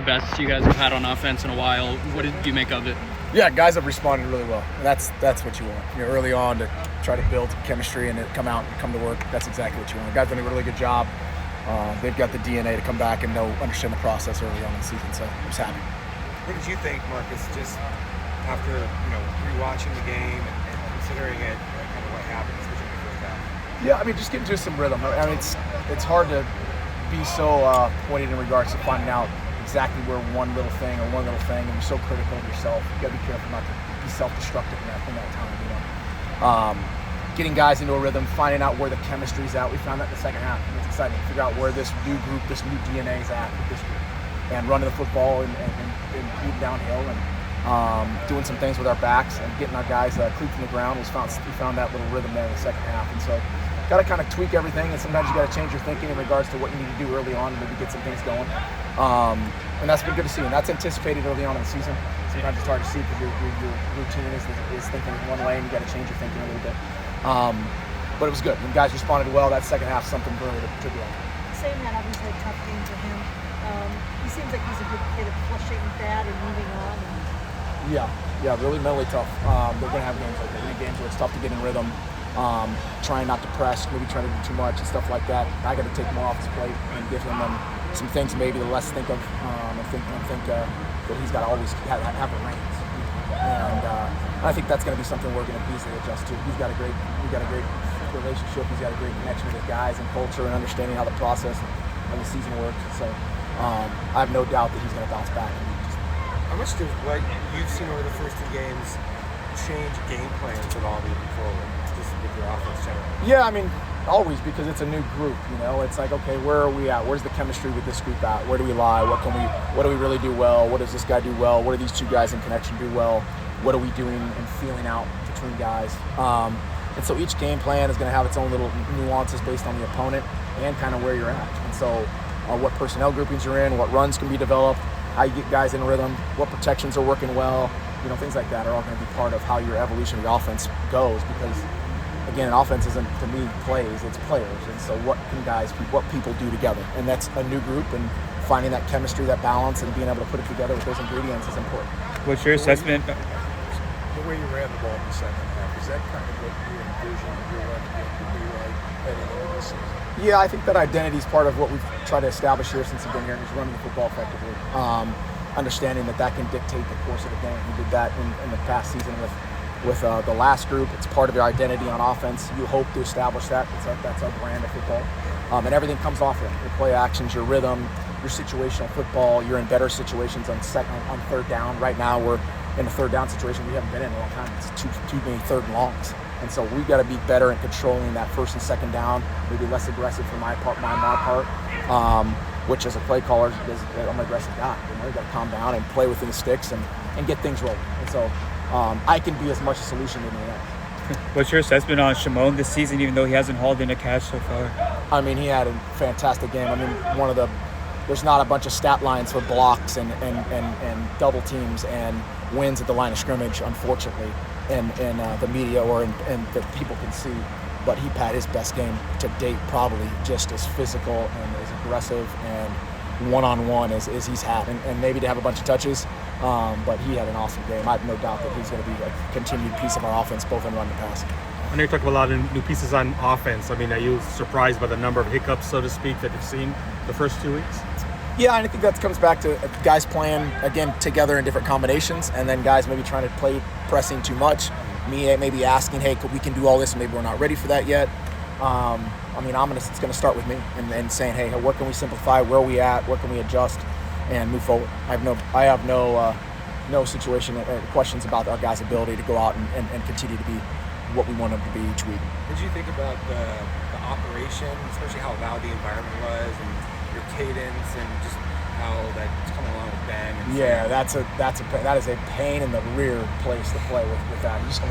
the best you guys have had on offense in a while. What did you make of it? Yeah, guys have responded really well. That's what you want. Early on to try to build chemistry and to come out and come to work. That's exactly what you want. The guys done a really good job. They've got the DNA to come back and understand the process early on in the season. So I'm just happy. What did you think, Marcus, just after rewatching the game and considering it, kind of what happened, especially in the first half? Yeah, I mean, just getting to some rhythm. I mean, it's hard to be so pointed in regards to finding out exactly where one little thing, and you're so critical of yourself. You gotta be careful not to be self-destructive in that time. Getting guys into a rhythm, finding out where the chemistry's at. We found that in the second half. And it's exciting to figure out where this new group, this new DNA is at with this group, and running the football and beating downhill and doing some things with our backs and getting our guys cleats in the ground. We found that little rhythm there in the second half, and so got to kind of tweak everything, and sometimes you got to change your thinking in regards to what you need to do early on and maybe get some things going. And that's been good to see, and that's anticipated early on in the season. Sometimes it's hard to see because your routine is thinking one way, and you got to change your thinking a little bit. But it was good. When guys responded well, that second half, something really to do. Saying that, obviously a tough game for him. He seems like he's a good kid at flushing that and moving on. Yeah, really mentally tough. They're going to have games like that. Games where it's tough to get in rhythm. Trying not to press, maybe trying to do too much and stuff like that. I got to take more off his plate and give him some things maybe to less think of. I think that he's got to always have the reins. And I think that's going to be something we're going to easily adjust to. We've got a great relationship. He's got a great connection with his guys and culture and understanding how the process of the season works. So I have no doubt that he's going to bounce back. How much does what you've seen over the first two games change game plans at all moving forward, just with your offense generally? Yeah, I mean, always, because it's a new group. It's like, okay, where are we at? Where's the chemistry with this group at? Where do we lie? What do we really do well? What does this guy do well? What do these two guys in connection do well? What are we doing and feeling out between guys? And so each game plan is going to have its own little nuances based on the opponent and kind of where you're at. And so what personnel groupings you're in, what runs can be developed, how you get guys in rhythm, what protections are working well, things like that are all going to be part of how your evolution of your offense goes, because again, an offense isn't, to me, plays, it's players. And so what people do together. And that's a new group, and finding that chemistry, that balance, and being able to put it together with those ingredients is important. What's your assessment? The way you ran the ball in the second half, is that kind of what you envisioned your run game to be like heading into this season? Yeah, I think that identity is part of what we've tried to establish here since we've been here, is running the football effectively. Understanding that can dictate the course of the game. We did that in the past season with the last group. It's part of your identity on offense. You hope to establish that. That's our brand of football. And everything comes off of it. Your play actions, your rhythm, your situational football. You're in better situations on third down. Right now we're in a third down situation we haven't been in a long time. It's too many third and longs. And so we've got to be better at controlling that first and second down, maybe less aggressive for my part, which as a play caller, I'm an aggressive guy. You've got to calm down and play within the sticks and get things rolling. And so I can be as much a solution as anyone else. What's your assessment on Shimon this season, even though he hasn't hauled in a catch so far? I mean, he had a fantastic game. I mean, there's not a bunch of stat lines for blocks and double teams and wins at the line of scrimmage, unfortunately, in the media or and that people can see. But he had his best game to date, probably just as physical and as aggressive and one-on-one as he's had. And maybe to have a bunch of touches, but he had an awesome game. I have no doubt that he's going to be a continued piece of our offense, both in run and pass. I know you talked about a lot of new pieces on offense. I mean, are you surprised by the number of hiccups, so to speak, that you've seen the first 2 weeks? Yeah, I think that comes back to guys playing, again, together in different combinations, and then guys maybe trying to play pressing too much. Me maybe asking, hey, we can do all this, and maybe we're not ready for that yet. I mean, it's going to start with me and saying, hey, what can we simplify? Where are we at? What can we adjust and move forward? I have no situation questions about our guys' ability to go out and continue to be what we want them to be each week. What did you think about the operation, especially how loud the environment was, and your cadence, and just how that's coming along with Ben? And yeah, that is a pain in the rear place to play with that. You just